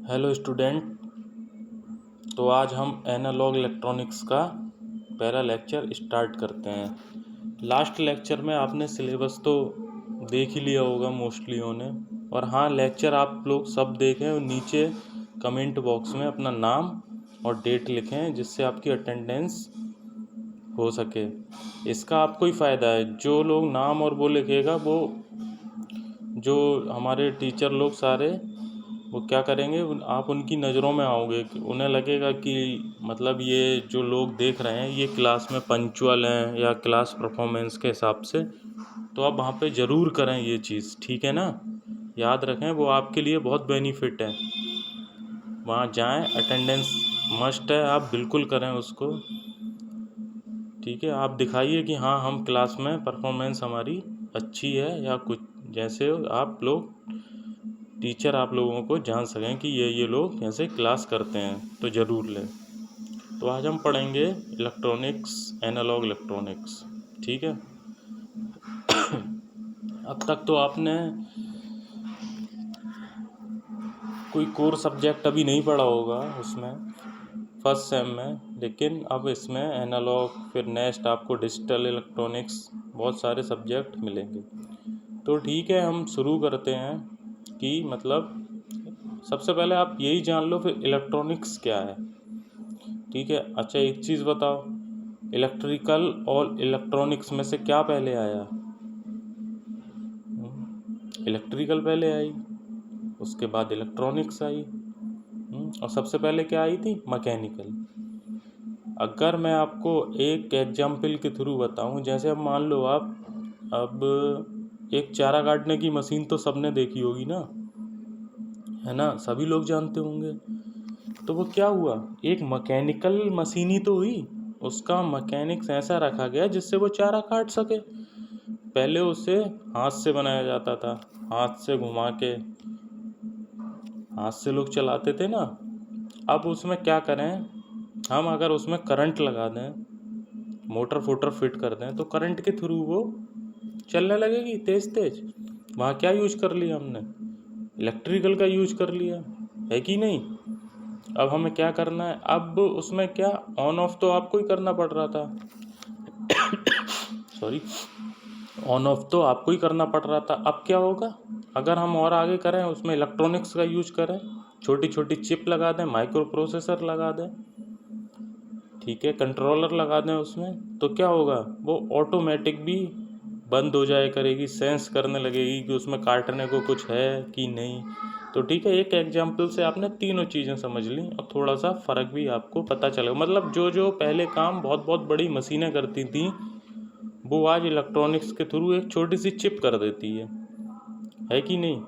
Hello student. तो आज हम एनालॉग इलेक्ट्रॉनिक्स का पहला लेक्चर स्टार्ट करते हैं। लास्ट लेक्चर में आपने सिलेबस तो देख ही लिया होगा मोस्टली होने, और हाँ, लेक्चर आप लोग सब देखें और नीचे कमेंट बॉक्स में अपना नाम और डेट लिखें जिससे आपकी अटेंडेंस हो सके। इसका आपको ही फ़ायदा है। जो लोग नाम और वो लिखेगा, वो जो हमारे टीचर लोग सारे वो क्या करेंगे, आप उनकी नज़रों में आओगे कि उन्हें लगेगा कि मतलब ये जो लोग देख रहे हैं ये क्लास में पंक्चुअल हैं या क्लास परफॉर्मेंस के हिसाब से। तो आप वहाँ पे ज़रूर करें ये चीज़, ठीक है ना। याद रखें, वो आपके लिए बहुत बेनिफिट है। वहाँ जाएं, अटेंडेंस मस्ट है, आप बिल्कुल करें उसको। ठीक है, आप दिखाइए कि हाँ, हम क्लास में परफॉर्मेंस हमारी अच्छी है, या कुछ जैसे आप लोग टीचर आप लोगों को जान सकें कि ये लोग कैसे क्लास करते हैं, तो ज़रूर लें। तो आज हम पढ़ेंगे इलेक्ट्रॉनिक्स, एनालॉग इलेक्ट्रॉनिक्स, ठीक है। अब तक तो आपने कोई कोर सब्जेक्ट अभी नहीं पढ़ा होगा उसमें, फर्स्ट सेम में, लेकिन अब इसमें एनालॉग, फिर नेक्स्ट आपको डिजिटल इलेक्ट्रॉनिक्स, बहुत सारे सब्जेक्ट मिलेंगे। तो ठीक है, हम शुरू करते हैं कि मतलब सबसे पहले आप यही जान लो फिर इलेक्ट्रॉनिक्स क्या है, ठीक है। अच्छा, एक चीज़ बताओ, इलेक्ट्रिकल और इलेक्ट्रॉनिक्स में से क्या पहले आया? इलेक्ट्रिकल पहले आई, उसके बाद इलेक्ट्रॉनिक्स आई, और सबसे पहले क्या आई थी? मैकेनिकल। अगर मैं आपको एक एग्जाम्पल के थ्रू बताऊं, जैसे अब मान लो आप, अब एक चारा काटने की मशीन तो सबने देखी होगी ना, है ना, सभी लोग जानते होंगे। तो वो क्या हुआ, एक मैकेनिकल मशीन ही तो हुई। उसका मैकेनिक्स ऐसा रखा गया जिससे वो चारा काट सके। पहले उसे हाथ से बनाया जाता था, हाथ से घुमा के हाथ से लोग चलाते थे ना। अब उसमें क्या करें हम, अगर उसमें करंट लगा दें, मोटर फोटर फिट कर दें, तो करंट के थ्रू वो चलने लगेगी तेज तेज। वहाँ क्या यूज कर लिया हमने? इलेक्ट्रिकल का यूज कर लिया, है कि नहीं। अब हमें क्या करना है, अब उसमें क्या, ऑन ऑफ तो आपको ही करना पड़ रहा था सॉरी, ऑन ऑफ तो आपको ही करना पड़ रहा था। अब क्या होगा, अगर हम और आगे करें, उसमें इलेक्ट्रॉनिक्स का यूज करें, छोटी छोटी चिप लगा दें, माइक्रो प्रोसेसर लगा दें, ठीक है, कंट्रोलर लगा दें उसमें, तो क्या होगा, वो ऑटोमेटिक भी बंद हो जाए करेगी, सेंस करने लगेगी कि उसमें काटने को कुछ है कि नहीं। तो ठीक है, एक एग्जाम्पल से आपने तीनों चीज़ें समझ ली और थोड़ा सा फ़र्क भी आपको पता चलेगा। मतलब जो जो पहले काम बहुत बहुत बड़ी मशीनें करती थी, वो आज इलेक्ट्रॉनिक्स के थ्रू एक छोटी सी चिप कर देती है कि नहीं।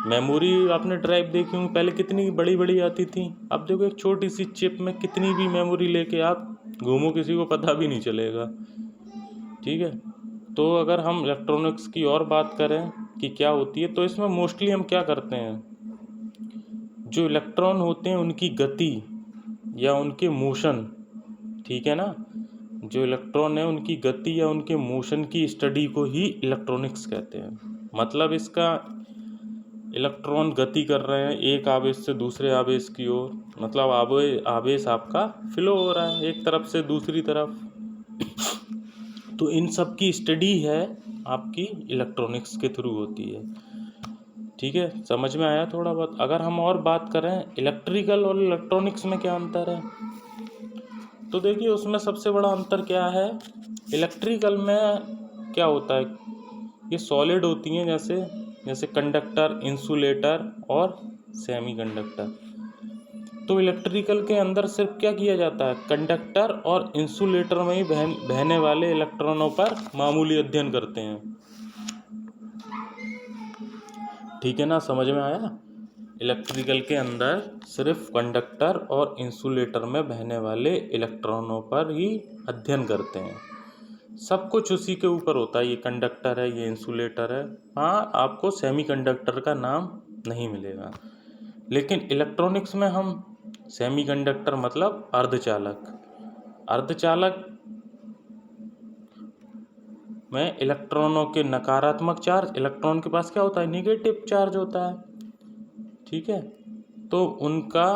मेमोरी आपने ड्राइव देखी होंगी, पहले कितनी बड़ी बड़ी आती थी, अब देखो एक छोटी सी चिप में कितनी भी मेमोरी लेके आप घूमो, किसी को पता भी नहीं चलेगा, ठीक है। तो अगर हम इलेक्ट्रॉनिक्स की और बात करें कि क्या होती है, तो इसमें मोस्टली हम क्या करते हैं, जो इलेक्ट्रॉन होते हैं उनकी गति या उनके मोशन, ठीक है ना, जो इलेक्ट्रॉन है उनकी गति या उनके मोशन की स्टडी को ही इलेक्ट्रॉनिक्स कहते हैं। मतलब इसका, इलेक्ट्रॉन गति कर रहे हैं एक आवेश से दूसरे आवेश की ओर, मतलब आवेश आपका फ्लो हो रहा है एक तरफ से दूसरी तरफ। तो इन सब की स्टडी है आपकी इलेक्ट्रॉनिक्स के थ्रू होती है, ठीक है। समझ में आया थोड़ा बहुत। अगर हम और बात करें इलेक्ट्रिकल और इलेक्ट्रॉनिक्स में क्या अंतर है, तो देखिए उसमें सबसे बड़ा अंतर क्या है। इलेक्ट्रिकल में क्या होता है, ये सॉलिड होती हैं, जैसे जैसे कंडक्टर, इंसुलेटर और सेमीकंडक्टर। तो इलेक्ट्रिकल के अंदर सिर्फ क्या किया जाता है, कंडक्टर और इंसुलेटर में ही बहने वाले इलेक्ट्रॉनों पर मामूली अध्ययन करते हैं, ठीक है ना, समझ में आया। इलेक्ट्रिकल के अंदर सिर्फ कंडक्टर और इंसुलेटर में बहने वाले इलेक्ट्रॉनों पर ही अध्ययन करते हैं। सब कुछ उसी के ऊपर होता है, ये कंडक्टर है, ये इंसुलेटर है। हाँ, आपको सेमीकंडक्टर का नाम नहीं मिलेगा, लेकिन इलेक्ट्रॉनिक्स में हम सेमीकंडक्टर मतलब अर्धचालक, अर्धचालक में इलेक्ट्रॉनों के नकारात्मक चार्ज, इलेक्ट्रॉन के पास क्या होता है, निगेटिव चार्ज होता है, ठीक है। तो उनका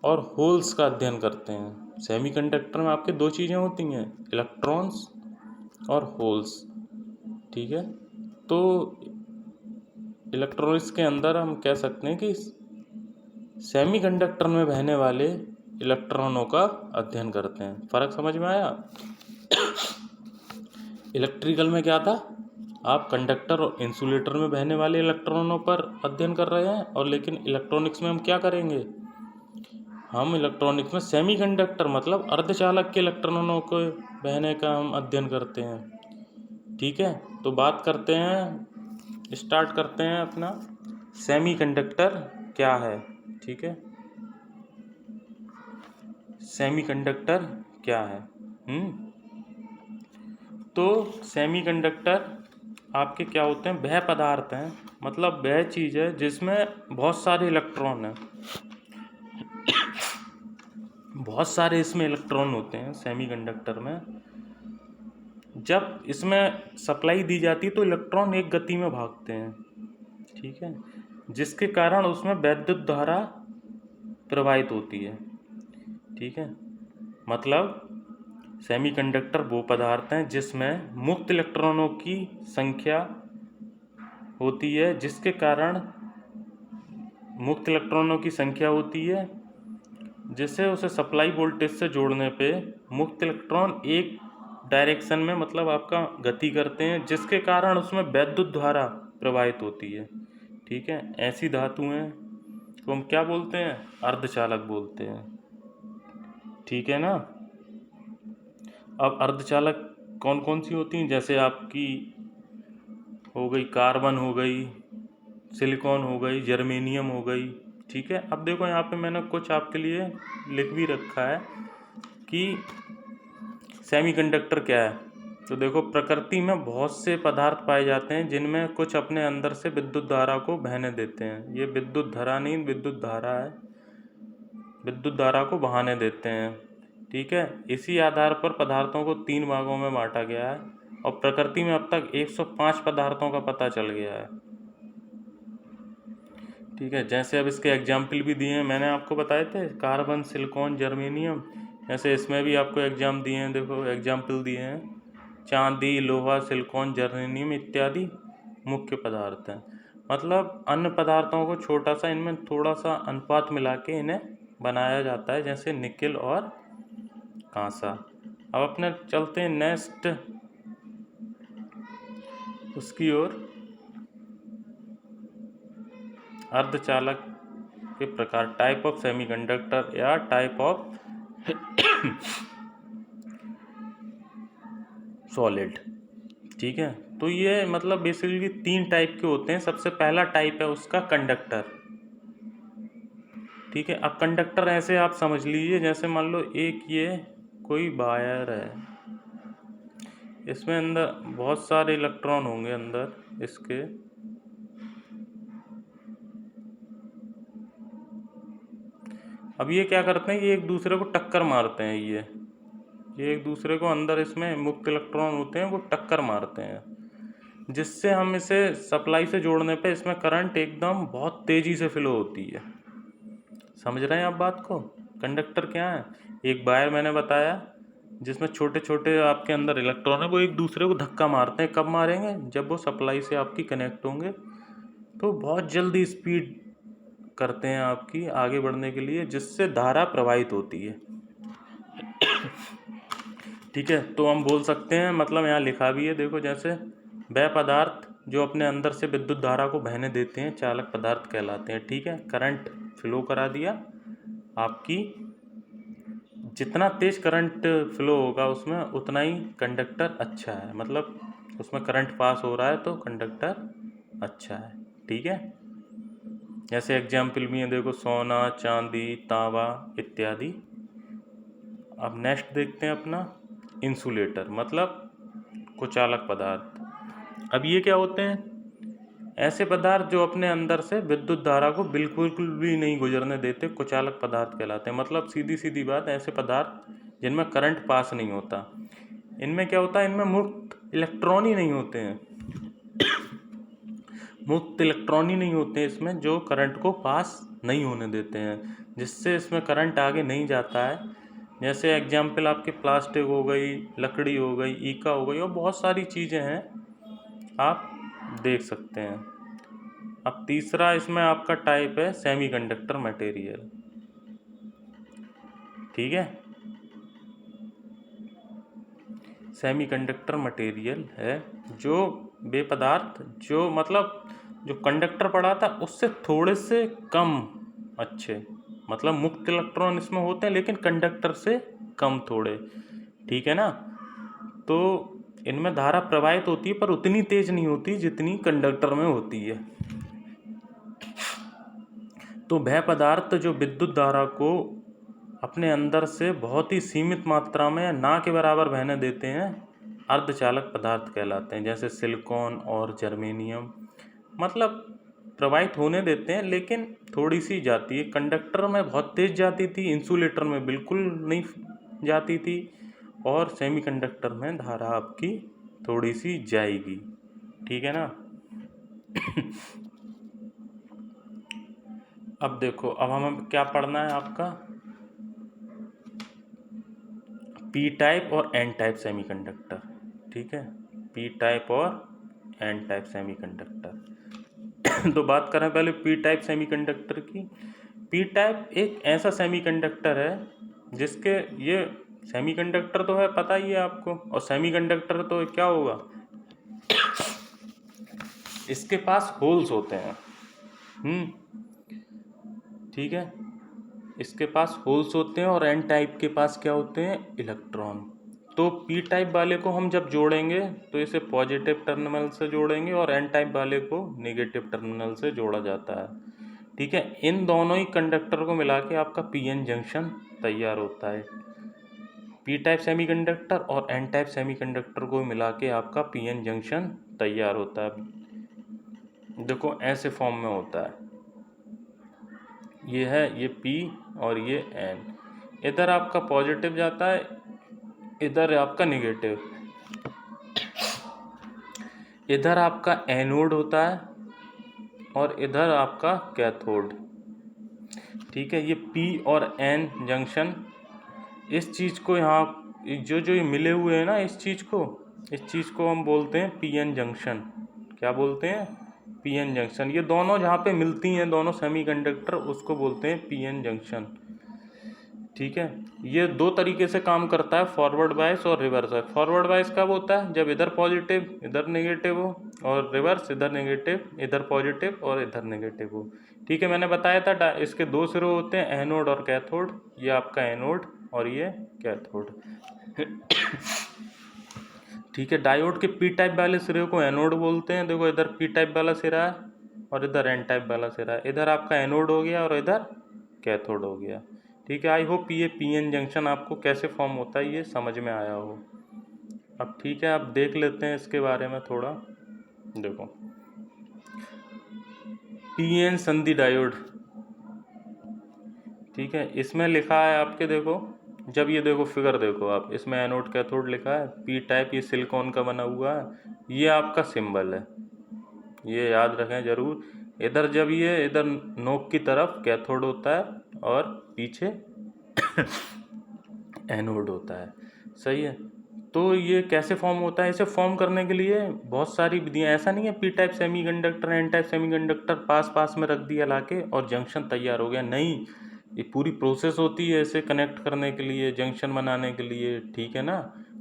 और होल्स का अध्ययन करते हैं। सेमीकंडक्टर में आपके दो चीज़ें होती हैं, इलेक्ट्रॉन्स और होल्स, ठीक है। तो इलेक्ट्रॉनिक्स के अंदर हम कह सकते हैं कि सेमीकंडक्टर में बहने वाले इलेक्ट्रॉनों का अध्ययन करते हैं। फ़र्क समझ में आया? इलेक्ट्रिकल में क्या था, आप कंडक्टर और इंसुलेटर में बहने वाले इलेक्ट्रॉनों पर अध्ययन कर रहे हैं, और लेकिन इलेक्ट्रॉनिक्स में हम क्या करेंगे, हम इलेक्ट्रॉनिक्स में सेमीकंडक्टर मतलब अर्धचालक के इलेक्ट्रॉनों को बहने का हम अध्ययन करते हैं, ठीक है। तो बात करते हैं, स्टार्ट करते हैं अपना सेमीकंडक्टर क्या है, ठीक है। सेमीकंडक्टर क्या है? तो सेमीकंडक्टर आपके क्या होते हैं, वह पदार्थ हैं, मतलब वह चीज़ है जिसमें बहुत सारे इलेक्ट्रॉन हैं, बहुत सारे इसमें इलेक्ट्रॉन होते हैं सेमीकंडक्टर में। जब इसमें सप्लाई दी जाती है तो इलेक्ट्रॉन एक गति में भागते हैं, ठीक है, जिसके कारण उसमें वैद्युत धारा प्रवाहित होती है, ठीक है। मतलब सेमीकंडक्टर वो पदार्थ हैं जिसमें मुक्त इलेक्ट्रॉनों की संख्या होती है, जिसके कारण मुक्त इलेक्ट्रॉनों की संख्या होती है, जिससे उसे सप्लाई वोल्टेज से जोड़ने पे मुक्त इलेक्ट्रॉन एक डायरेक्शन में मतलब आपका गति करते हैं, जिसके कारण उसमें वैद्युत धारा प्रवाहित होती है, ठीक है। ऐसी धातुएं को हम क्या बोलते हैं, अर्धचालक बोलते हैं, ठीक है ना। अब अर्धचालक कौन कौन सी होती हैं, जैसे आपकी हो गई कार्बन, हो गई सिलिकॉन, हो गई जर्मेनियम, हो गई, ठीक है। अब देखो यहाँ पे मैंने कुछ आपके लिए लिख भी रखा है कि सेमीकंडक्टर क्या है। तो देखो, प्रकृति में बहुत से पदार्थ पाए जाते हैं जिनमें कुछ अपने अंदर से विद्युत धारा को बहने देते हैं। ये विद्युत धारा नहीं, विद्युत धारा है, विद्युत धारा को बहाने देते हैं, ठीक है। इसी आधार पर पदार्थों को 3 भागों में बांटा गया है, और प्रकृति में अब तक 105 पदार्थों का पता चल गया है, ठीक है। जैसे अब इसके एग्जाम्पल भी दिए हैं, मैंने आपको बताए थे कार्बन, सिलिकॉन, जर्मेनियम, ऐसे इसमें भी आपको एग्जाम दिए हैं, देखो एग्जाम्पल दिए हैं, चांदी, लोहा, सिलिकॉन, जर्मेनियम इत्यादि मुख्य पदार्थ हैं। मतलब अन्य पदार्थों को छोटा सा, इनमें थोड़ा सा अनुपात मिला के इन्हें बनाया जाता है, जैसे निकेल और कांसा। अब अपने चलते हैं नेक्स्ट उसकी ओर, अर्धचालक के प्रकार, टाइप ऑफ सेमीकंडक्टर या टाइप ऑफ सॉलिड, ठीक है। तो ये मतलब बेसिकली 3 टाइप के होते हैं। सबसे पहला टाइप है उसका कंडक्टर, ठीक है। अब कंडक्टर ऐसे आप समझ लीजिए, जैसे मान लो एक ये कोई वायर है, इसमें अंदर बहुत सारे इलेक्ट्रॉन होंगे अंदर इसके, अब ये क्या करते हैं, ये एक दूसरे को टक्कर मारते हैं, ये एक दूसरे को अंदर इसमें मुक्त इलेक्ट्रॉन होते हैं वो टक्कर मारते हैं, जिससे हम इसे सप्लाई से जोड़ने पे इसमें करंट एकदम बहुत तेज़ी से फ्लो होती है। समझ रहे हैं आप बात को? कंडक्टर क्या है, एक वायर मैंने बताया जिसमें छोटे छोटे आपके अंदर इलेक्ट्रॉन है, वो एक दूसरे को धक्का मारते हैं। कब मारेंगे, जब वो सप्लाई से आपकी कनेक्ट होंगे, तो बहुत जल्दी स्पीड करते हैं आपकी आगे बढ़ने के लिए, जिससे धारा प्रवाहित होती है, ठीक है। तो हम बोल सकते हैं, मतलब यहाँ लिखा भी है, देखो, जैसे वह पदार्थ जो अपने अंदर से विद्युत धारा को बहने देते हैं चालक पदार्थ कहलाते हैं, ठीक है। करंट फ्लो करा दिया आपकी, जितना तेज करंट फ्लो होगा उसमें उतना ही कंडक्टर अच्छा है, मतलब उसमें करंट पास हो रहा है तो कंडक्टर अच्छा है, ठीक है। जैसे एग्जाम्पल भी है, देखो, सोना, चांदी, तांबा इत्यादि। अब नेक्स्ट देखते हैं अपना इंसुलेटर, मतलब कुचालक पदार्थ। अब ये क्या होते हैं, ऐसे पदार्थ जो अपने अंदर से विद्युत धारा को बिल्कुल भी नहीं गुजरने देते, कुचालक पदार्थ कहलाते हैं। मतलब सीधी सीधी बात, ऐसे पदार्थ जिनमें करंट पास नहीं होता। इनमें क्या होता है, इनमें मुक्त इलेक्ट्रॉन ही नहीं होते हैं, मुक्त इलेक्ट्रॉन ही नहीं होते हैं इसमें जो करंट को पास नहीं होने देते हैं, जिससे इसमें करंट आगे नहीं जाता है। जैसे एग्जाम्पल आपके प्लास्टिक हो गई, लकड़ी हो गई, ईका हो गई और बहुत सारी चीज़ें हैं, आप देख सकते हैं। अब तीसरा इसमें आपका टाइप है सेमीकंडक्टर मटेरियल। ठीक है, सेमीकंडक्टर मटेरियल है जो बेपदार्थ, जो मतलब जो कंडक्टर पड़ा था उससे थोड़े से कम अच्छे, मतलब मुक्त इलेक्ट्रॉन इसमें होते हैं लेकिन कंडक्टर से कम थोड़े। ठीक है ना, तो इनमें धारा प्रवाहित होती है पर उतनी तेज नहीं होती जितनी कंडक्टर में होती है। तो वह पदार्थ जो विद्युत धारा को अपने अंदर से बहुत ही सीमित मात्रा में ना के बराबर बहने देते हैं, अर्धचालक पदार्थ कहलाते हैं। जैसे सिलिकॉन और जर्मेनियम, मतलब प्रवाहित होने देते हैं लेकिन थोड़ी सी जाती है। कंडक्टर में बहुत तेज जाती थी, इंसुलेटर में बिल्कुल नहीं जाती थी, और सेमीकंडक्टर में धारा आपकी थोड़ी सी जाएगी। ठीक है ना। अब देखो, अब हमें क्या पढ़ना है आपका, पी टाइप और एन टाइप सेमीकंडक्टर। ठीक है, पी टाइप और एन टाइप सेमीकंडक्टर। तो बात करें पहले पी टाइप सेमीकंडक्टर की। पी टाइप एक ऐसा सेमीकंडक्टर है जिसके, ये सेमीकंडक्टर तो है पता ही है आपको, और सेमीकंडक्टर तो क्या होगा, इसके पास होल्स होते हैं। ठीक है, इसके पास होल्स होते हैं, और एन टाइप के पास क्या होते हैं, इलेक्ट्रॉन। तो पी टाइप वाले को हम जब जोड़ेंगे तो इसे पॉजिटिव टर्मिनल से जोड़ेंगे और एन टाइप वाले को नेगेटिव टर्मिनल से जोड़ा जाता है। ठीक है, इन दोनों ही कंडक्टर को मिला के आपका पी एन जंक्शन तैयार होता है। पी टाइप सेमीकंडक्टर और एन टाइप सेमीकंडक्टर को मिला के आपका पी एन जंक्शन तैयार होता है। देखो ऐसे फॉर्म में होता है, ये है ये P और ये N, इधर आपका पॉजिटिव जाता है, इधर आपका निगेटिव, इधर आपका एनोड होता है और इधर आपका कैथोड। ठीक है, ये P और N जंक्शन, इस चीज़ को यहाँ जो जो ये मिले हुए हैं ना, इस चीज़ को हम बोलते हैं पी एन जंक्शन। क्या बोलते हैं, पी एन जंक्शन। ये दोनों जहाँ पे मिलती हैं दोनों सेमीकंडक्टर, उसको बोलते हैं पी एन जंक्शन। ठीक है, ये दो तरीके से काम करता है, फॉरवर्ड बायस और रिवर्स बायस। फॉरवर्ड बायस कब होता है, जब इधर पॉजिटिव इधर नेगेटिव हो, और रिवर्स इधर नेगेटिव इधर पॉजिटिव और इधर नेगेटिव हो। ठीक है, मैंने बताया था इसके दो सिरे होते हैं, एनोड और कैथोड। ये आपका एनोड और ये कैथोड। ठीक है, डायोड के पी टाइप वाले सिरे को एनोड बोलते हैं। देखो इधर पी टाइप वाला सिरा है और इधर एन टाइप वाला सिरा है, इधर आपका एनोड हो गया और इधर कैथोड हो गया। ठीक है, आई होप ये पी एन जंक्शन आपको कैसे फॉर्म होता है ये समझ में आया हो। अब ठीक है, अब देख लेते हैं इसके बारे में थोड़ा। देखो पी एन संधि डायोड, ठीक है, इसमें लिखा है आपके, देखो जब ये देखो फिगर देखो आप, इसमें एनोड कैथोड लिखा है, पी टाइप ये सिलिकॉन का बना हुआ है, ये आपका सिंबल है, ये याद रखें ज़रूर। इधर जब ये इधर नोक की तरफ कैथोड होता है और पीछे एनोड होता है। सही है, तो ये कैसे फॉर्म होता है, इसे फॉर्म करने के लिए बहुत सारी विधियाँ, ऐसा नहीं है P type semiconductor N type semiconductor पास पास में रख दिया लाके और जंक्शन तैयार हो गया, नहीं, ये पूरी प्रोसेस होती है इसे कनेक्ट करने के लिए, जंक्शन बनाने के लिए। ठीक है ना,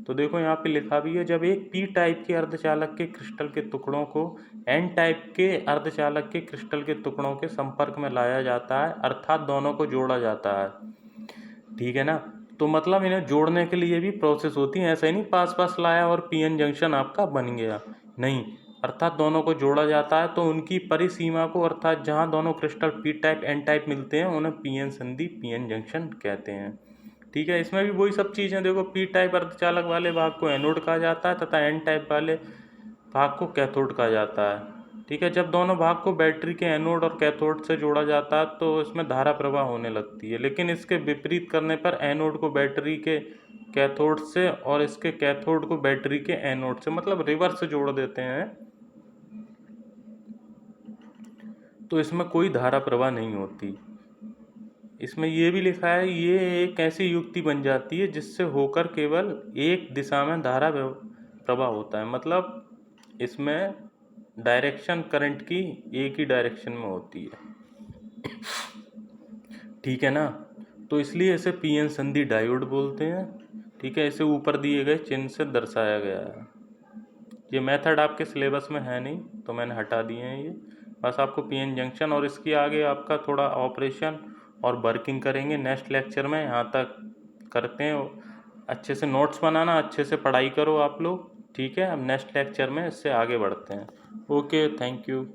तो देखो यहाँ पे लिखा भी है, जब एक पी टाइप के अर्धचालक के क्रिस्टल के टुकड़ों को एन टाइप के अर्धचालक के क्रिस्टल के टुकड़ों के संपर्क में लाया जाता है, अर्थात दोनों को जोड़ा जाता है। ठीक है ना, तो मतलब इन्हें जोड़ने के लिए भी प्रोसेस होती है, ऐसा ही नहीं पास पास लाया और पी एन जंक्शन आपका बन गया, नहीं, अर्थात दोनों को जोड़ा जाता है। तो उनकी परिसीमा को, अर्थात जहाँ दोनों crystal P type N type मिलते हैं, उन्हें पी एन संधि पी एन जंक्शन कहते हैं। ठीक है, इसमें भी वही सब चीज़ें, देखो पी टाइप अर्धचालक वाले भाग को एनोड कहा जाता है तथा एन टाइप वाले भाग को कैथोड कहा जाता है। ठीक है, जब दोनों भाग को बैटरी के एनोड और कैथोड से जोड़ा जाता है तो इसमें धारा प्रवाह होने लगती है, लेकिन इसके विपरीत करने पर एनोड को बैटरी के कैथोड से और इसके कैथोड को बैटरी के एनोड से, मतलब रिवर्स से जोड़ देते हैं। तो इसमें कोई धारा प्रवाह नहीं होती। इसमें ये भी लिखा है, ये एक ऐसी युक्ति बन जाती है जिससे होकर केवल एक दिशा में धारा प्रवाह होता है। मतलब इसमें डायरेक्शन करंट की एक ही डायरेक्शन में होती है। ठीक है ना। तो इसलिए इसे पीएन संधि डायोड बोलते हैं। ठीक है, इसे ऊपर दिए गए चिन्ह से दर्शाया गया है। ये मेथड आपके सिलेबस में है नहीं तो मैंने हटा दिए हैं ये। बस आपको पीएन जंक्शन और इसकी आगे आपका थोड़ा ऑपरेशन और वर्किंग करेंगे नेक्स्ट लेक्चर में। यहाँ तक करते हैं। अच्छे से नोट्स बनाना, अच्छे से पढ़ाई करो आप लोग। ठीक है, अब नेक्स्ट लेक्चर में इससे आगे बढ़ते हैं। Okay, thank you.